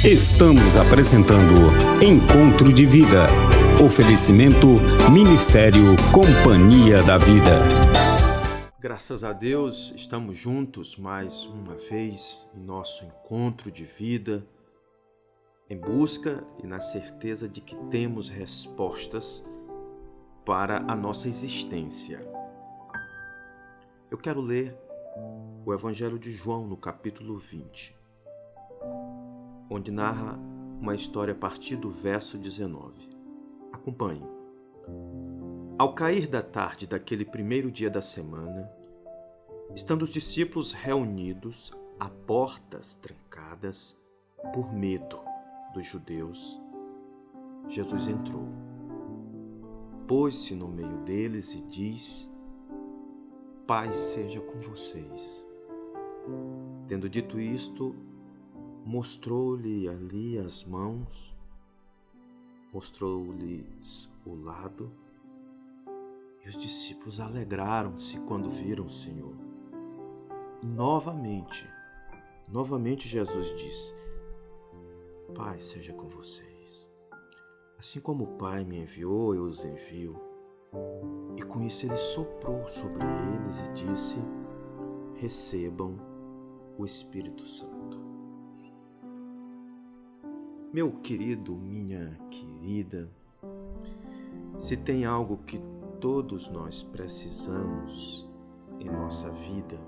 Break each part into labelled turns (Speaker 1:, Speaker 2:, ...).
Speaker 1: Estamos apresentando Encontro de Vida. Oferecimento Ministério Companhia da Vida.
Speaker 2: Graças a Deus, estamos juntos mais uma vez em nosso encontro de vida, em busca e na certeza de que temos respostas para a nossa existência. Eu quero ler o Evangelho de João no capítulo 20, onde narra uma história a partir do verso 19. Acompanhe. Ao cair da tarde daquele primeiro dia da semana, estando os discípulos reunidos a portas trancadas por medo dos judeus, Jesus entrou. Pôs-se no meio deles e diz: Paz seja com vocês. Tendo dito isto, mostrou-lhe ali as mãos, mostrou-lhes o lado, e os discípulos alegraram-se quando viram o Senhor. Novamente Jesus disse: Paz seja com vocês. Assim como o Pai me enviou, eu os envio. E com isso ele soprou sobre eles e disse: Recebam o Espírito Santo. Meu querido, minha querida, se tem algo que todos nós precisamos em nossa vida,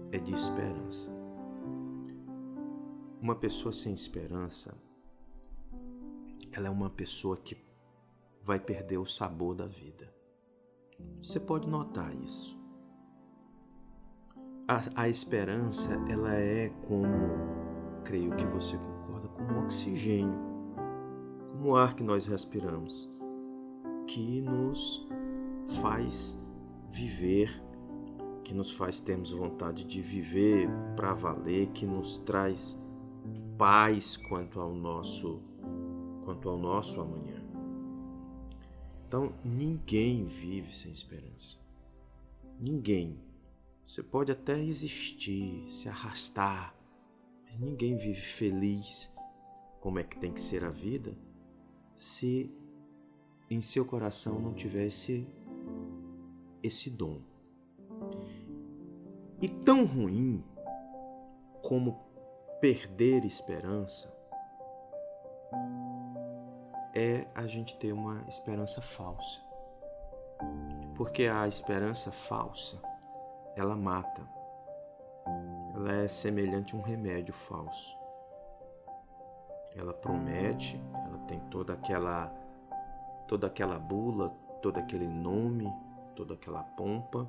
Speaker 2: é de esperança. Uma pessoa sem esperança, ela é uma pessoa que vai perder o sabor da vida. Você pode notar isso. A esperança, ela é como, creio que você concorda, como o oxigênio, como o ar que nós respiramos, que nos faz viver, que nos faz termos vontade de viver para valer, que nos traz paz quanto ao nosso amanhã. Então, ninguém vive sem esperança. Ninguém. Você pode até existir, se arrastar, mas ninguém vive feliz como é que tem que ser a vida se em seu coração não tivesse esse dom. E tão ruim como perder esperança é a gente ter uma esperança falsa. Porque a esperança falsa, ela mata. Ela é semelhante a um remédio falso. Ela promete, ela tem toda aquela bula, todo aquele nome, toda aquela pompa,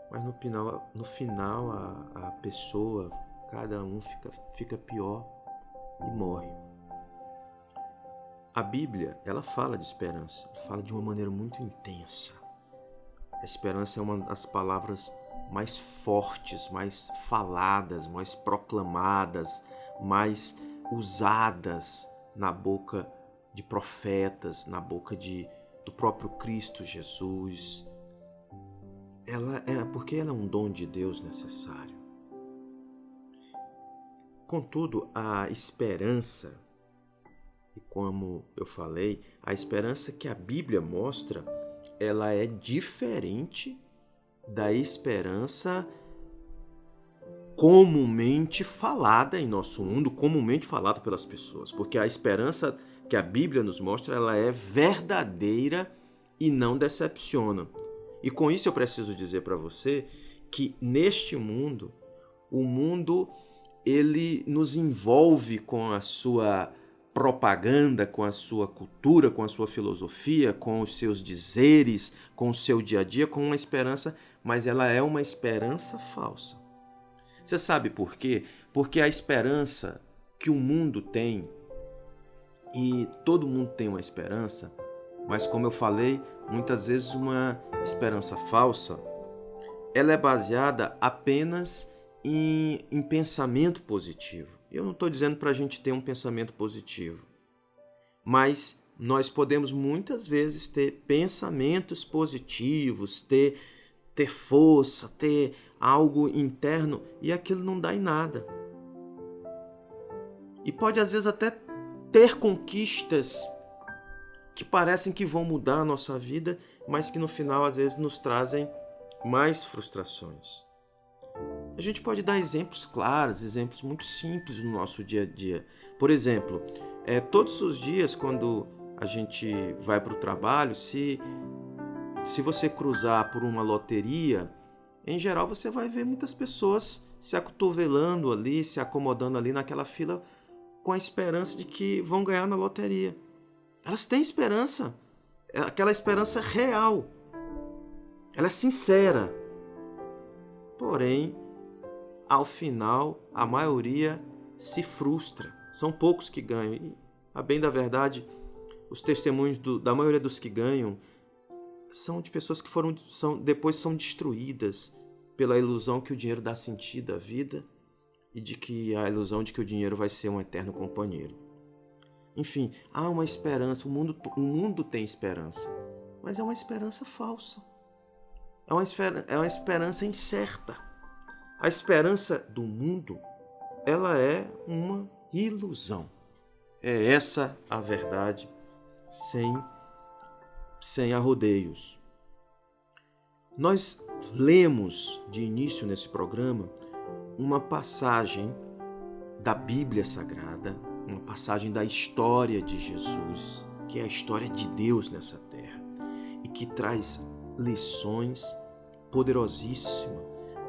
Speaker 2: mas no final a pessoa, cada um fica pior e morre. A Bíblia, ela fala de esperança, ela fala de uma maneira muito intensa. A esperança é uma das palavras mais fortes, mais faladas, mais proclamadas, mais usadas na boca de profetas, na boca do próprio Cristo Jesus. Porque ela é um dom de Deus necessário. Contudo, a esperança, e como eu falei, a esperança que a Bíblia mostra, ela é diferente da esperança comumente falada em nosso mundo, comumente falada pelas pessoas. Porque a esperança que a Bíblia nos mostra, ela é verdadeira e não decepciona. E com isso eu preciso dizer para você que neste mundo, o mundo ele nos envolve com a sua propaganda, com a sua cultura, com a sua filosofia, com os seus dizeres, com o seu dia a dia, com uma esperança, mas ela é uma esperança falsa. Você sabe por quê? Porque a esperança que o mundo tem, e todo mundo tem uma esperança, mas como eu falei, muitas vezes uma esperança falsa, ela é baseada apenas em pensamento positivo. Eu não estou dizendo para a gente ter um pensamento positivo, mas nós podemos muitas vezes ter pensamentos positivos, ter força, ter algo interno, e aquilo não dá em nada. e pode às vezes até ter conquistas que parecem que vão mudar a nossa vida, mas que no final às vezes nos trazem mais frustrações. A gente pode dar exemplos claros, exemplos muito simples no nosso dia a dia. Por exemplo, todos os dias quando a gente vai para o trabalho, se você cruzar por uma loteria, em geral você vai ver muitas pessoas se acotovelando ali, se acomodando ali naquela fila com a esperança de que vão ganhar na loteria. Elas têm esperança, aquela esperança real, ela é sincera. Porém, ao final, a maioria se frustra. São poucos que ganham. E, a bem da verdade, os testemunhos da maioria dos que ganham são de pessoas que depois são destruídas pela ilusão que o dinheiro dá sentido à vida e a ilusão de que o dinheiro vai ser um eterno companheiro. Enfim, há uma esperança, o mundo tem esperança, mas é uma esperança falsa. É uma esperança incerta. A esperança do mundo, ela é uma ilusão. É essa a verdade, sem arrodeios. Nós lemos de início nesse programa uma passagem da Bíblia Sagrada, uma passagem da história de Jesus, que é a história de Deus nessa terra, e que traz lições poderosíssimas,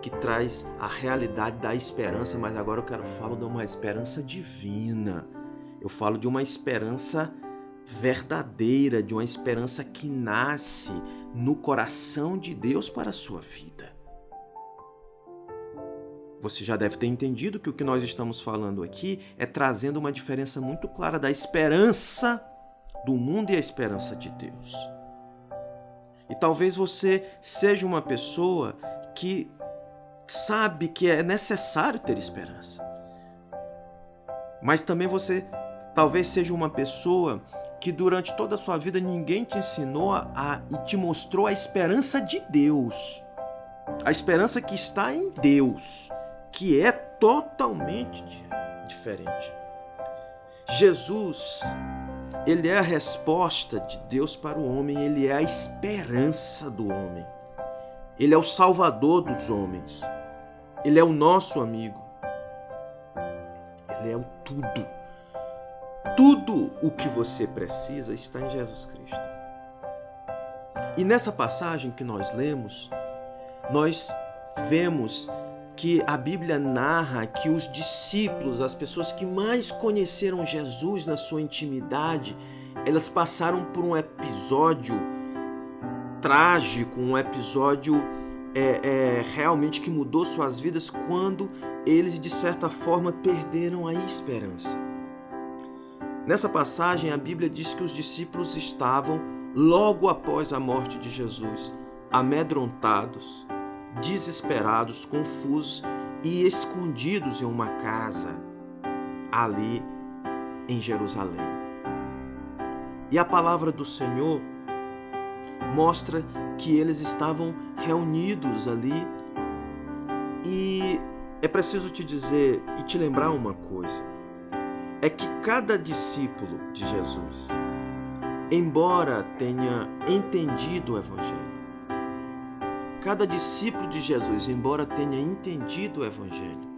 Speaker 2: que traz a realidade da esperança, mas agora eu falo de uma esperança divina. Eu falo de uma esperança verdadeira, de uma esperança que nasce no coração de Deus para a sua vida. Você já deve ter entendido que o que nós estamos falando aqui é trazendo uma diferença muito clara da esperança do mundo e a esperança de Deus. E talvez você seja uma pessoa que sabe que é necessário ter esperança. Mas também você talvez seja uma pessoa que durante toda a sua vida ninguém te ensinou e te mostrou a esperança de Deus. A esperança que está em Deus, que é totalmente diferente. Jesus, ele é a resposta de Deus para o homem, ele é a esperança do homem. Ele é o salvador dos homens. Ele é o nosso amigo. Ele é o tudo. Tudo o que você precisa está em Jesus Cristo. E nessa passagem que nós lemos, nós vemos que a Bíblia narra que os discípulos, as pessoas que mais conheceram Jesus na sua intimidade, elas passaram por um episódio trágico, um episódio realmente que mudou suas vidas quando eles, de certa forma, perderam a esperança. Nessa passagem, a Bíblia diz que os discípulos estavam, logo após a morte de Jesus, amedrontados, desesperados, confusos e escondidos em uma casa ali em Jerusalém. E a palavra do Senhor mostra que eles estavam reunidos ali, e é preciso te dizer e te lembrar uma coisa, é que cada discípulo de Jesus, embora tenha entendido o Evangelho, cada discípulo de Jesus, embora tenha entendido o Evangelho,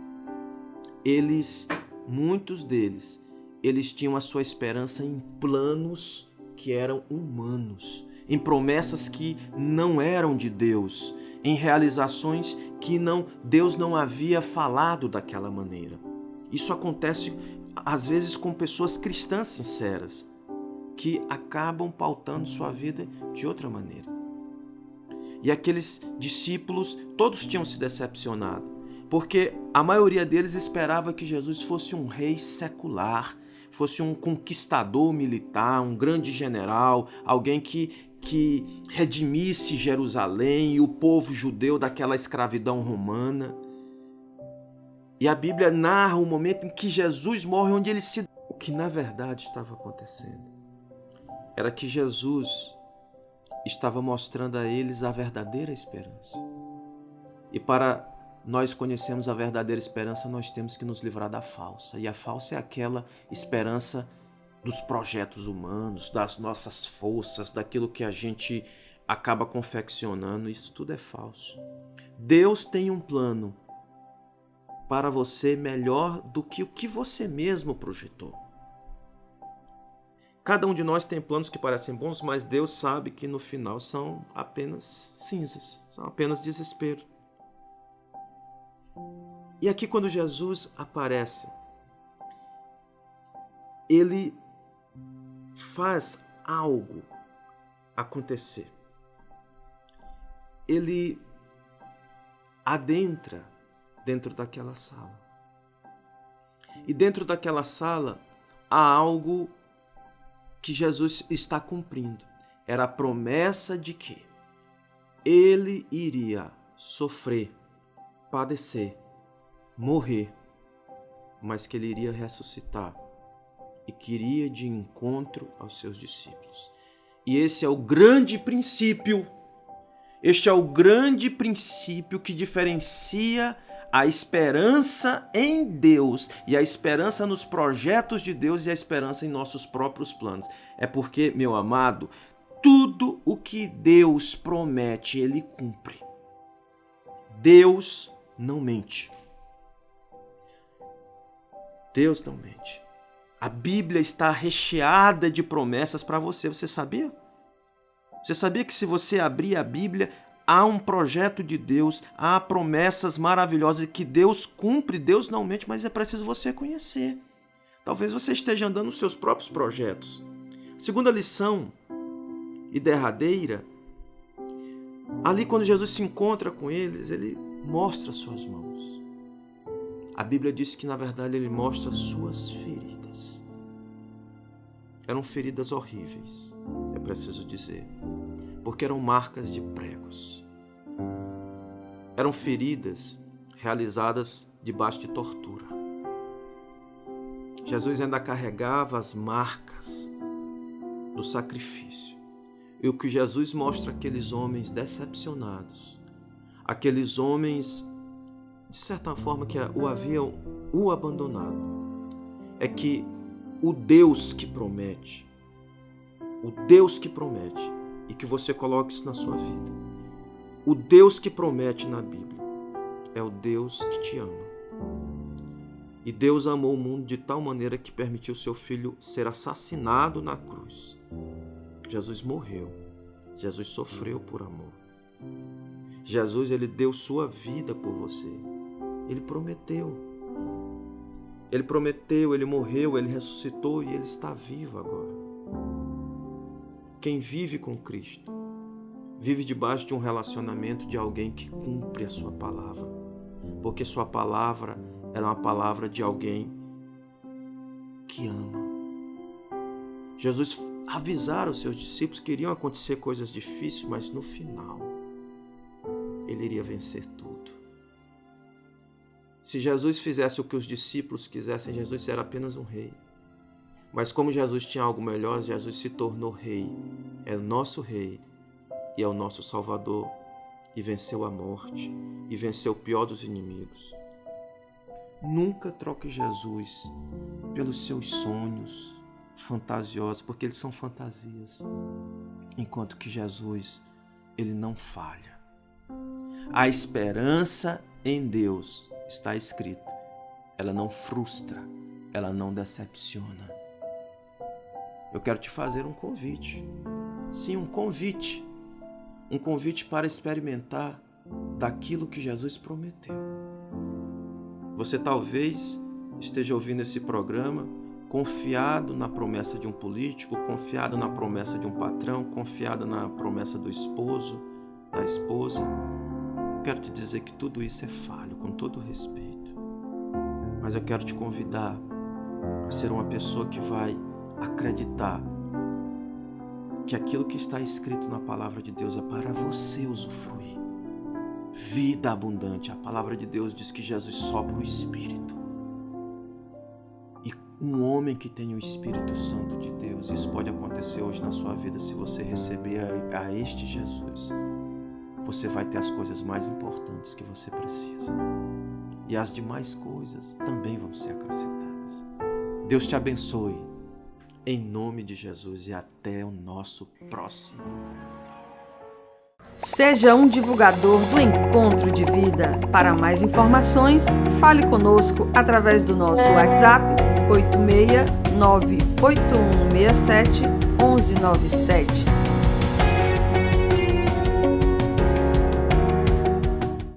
Speaker 2: muitos deles, eles tinham a sua esperança em planos que eram humanos, em promessas que não eram de Deus, em realizações que Deus não havia falado daquela maneira. Isso acontece às vezes com pessoas cristãs sinceras, que acabam pautando sua vida de outra maneira. E aqueles discípulos, todos tinham se decepcionado, porque a maioria deles esperava que Jesus fosse um rei secular, fosse um conquistador militar, um grande general, alguém que redimisse Jerusalém e o povo judeu daquela escravidão romana. E a Bíblia narra o momento em que Jesus morre, onde o que na verdade estava acontecendo era que Jesus estava mostrando a eles a verdadeira esperança. E para nós conhecemos a verdadeira esperança, nós temos que nos livrar da falsa. E a falsa é aquela esperança dos projetos humanos, das nossas forças, daquilo que a gente acaba confeccionando. Isso tudo é falso. Deus tem um plano para você melhor do que o que você mesmo projetou. Cada um de nós tem planos que parecem bons, mas Deus sabe que no final são apenas cinzas, são apenas desespero. E aqui quando Jesus aparece, ele faz algo acontecer. Ele adentra dentro daquela sala. E dentro daquela sala há algo que Jesus está cumprindo. Era a promessa de que ele iria sofrer, padecer, morrer, mas que ele iria ressuscitar e que iria de encontro aos seus discípulos. E esse é o grande princípio. Este é o grande princípio que diferencia a esperança em Deus e a esperança nos projetos de Deus e a esperança em nossos próprios planos. É porque, meu amado, tudo o que Deus promete, Ele cumpre. Deus não mente. Deus não mente. A Bíblia está recheada de promessas para você. Você sabia? Você sabia que se você abrir a Bíblia, há um projeto de Deus, há promessas maravilhosas que Deus cumpre, Deus não mente, mas é preciso você conhecer. Talvez você esteja andando nos seus próprios projetos. Segunda lição e derradeira, ali quando Jesus se encontra com eles, ele mostra suas mãos. A Bíblia diz que na verdade ele mostra suas feridas. Eram feridas horríveis, é preciso dizer, porque eram marcas de pregos. Eram feridas realizadas debaixo de tortura. Jesus ainda carregava as marcas do sacrifício. E o que Jesus mostra àqueles homens decepcionados, aqueles homens, de certa forma, que o haviam abandonado, é que o Deus que promete, e que você coloque isso na sua vida, o Deus que promete na Bíblia é o Deus que te ama. E Deus amou o mundo de tal maneira que permitiu seu filho ser assassinado na cruz. Jesus morreu. Jesus sofreu por amor. Jesus, ele deu sua vida por você. Ele prometeu. Ele morreu, ele ressuscitou e ele está vivo agora. Quem vive com Cristo vive debaixo de um relacionamento de alguém que cumpre a sua palavra. Porque sua palavra era uma palavra de alguém que ama. Jesus avisara os seus discípulos que iriam acontecer coisas difíceis, mas no final ele iria vencer tudo. Se Jesus fizesse o que os discípulos quisessem, Jesus era apenas um rei. Mas como Jesus tinha algo melhor, Jesus se tornou rei. É o nosso rei e é o nosso Salvador. E venceu a morte e venceu o pior dos inimigos. Nunca troque Jesus pelos seus sonhos fantasiosos, porque eles são fantasias. Enquanto que Jesus, ele não falha. A esperança em Deus está escrita. Ela não frustra, ela não decepciona. Eu quero te fazer um convite. Sim, um convite. Um convite para experimentar daquilo que Jesus prometeu. Você talvez esteja ouvindo esse programa confiado na promessa de um político, confiado na promessa de um patrão, confiado na promessa do esposo, da esposa. Eu quero te dizer que tudo isso é falho, com todo respeito. Mas eu quero te convidar a ser uma pessoa que vai acreditar que aquilo que está escrito na palavra de Deus é para você usufruir. Vida abundante. A palavra de Deus diz que Jesus sopra o Espírito. E um homem que tem o Espírito Santo de Deus, isso pode acontecer hoje na sua vida se você receber a este Jesus. você vai ter as coisas mais importantes que você precisa. E as demais coisas também vão ser acrescentadas. Deus te abençoe, em nome de Jesus, e até o nosso próximo encontro.
Speaker 3: Seja um divulgador do Encontro de Vida. Para mais informações, fale conosco através do nosso WhatsApp 86981671197.